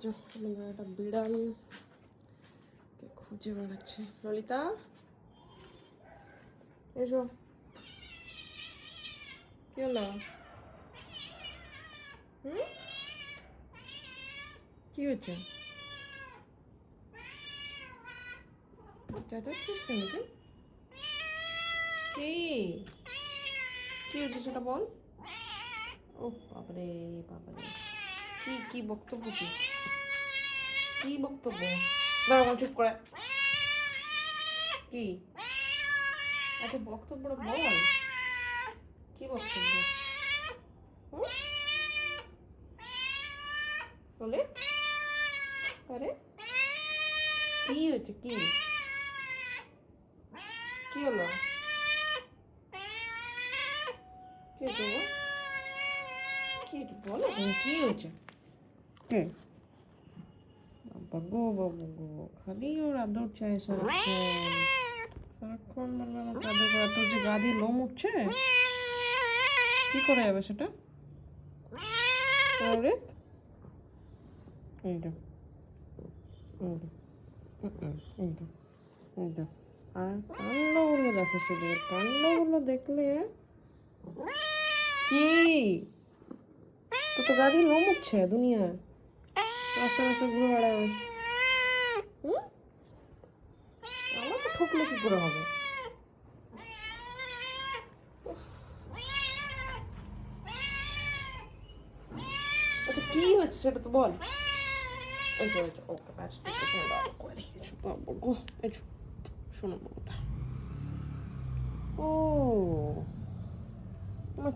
যে আমাদের একটা বিড়াল খুঁজে বেড়াচ্ছে। ললিতা এসো। কি হলো? কি হয়েছে? চেঁচাচ্ছিস কেন তুই? কি কি হয়েছে সেটা বল। ও বাবারে বাবারে, কি কি বক্তব্য, কি কি বক্তব্য? দাঁড়া চুপ করে। কি আচ্ছা বক্তব্যটা বল, কি বক্তব্য? বলে আরে কি হয়েছে, কি কি হলো, কি হয়েছে কি বলো, কি হয়েছে? কে? বাবু বাবু গো, খালি ওর আদর চাই সারাক্ষণ সারাক্ষণ। বলবে আমাকে আদর করা। তোর যে গা দিয়ে লোম উঠছে, কি করে যাবে সেটা? আরে এইটা এইটা এইটা এইটা আর কান্ডগুলো দেখো, শুধু কান্ডগুলো দেখলে কি, তোর তো গা দিয়ে লোম উঠছে দুনিয়া, রাস্তা রাস্তা ঘুরে বেড়াস। আমাকে ঠকলে কি করে হবে? আচ্ছা কি হয়েছে সেটা তো বল। এই তো ওকে আচ্ছা ঠিক আছে, আমি করে দিয়েছি বাবু গো। এই শোনো কথা। ও আমার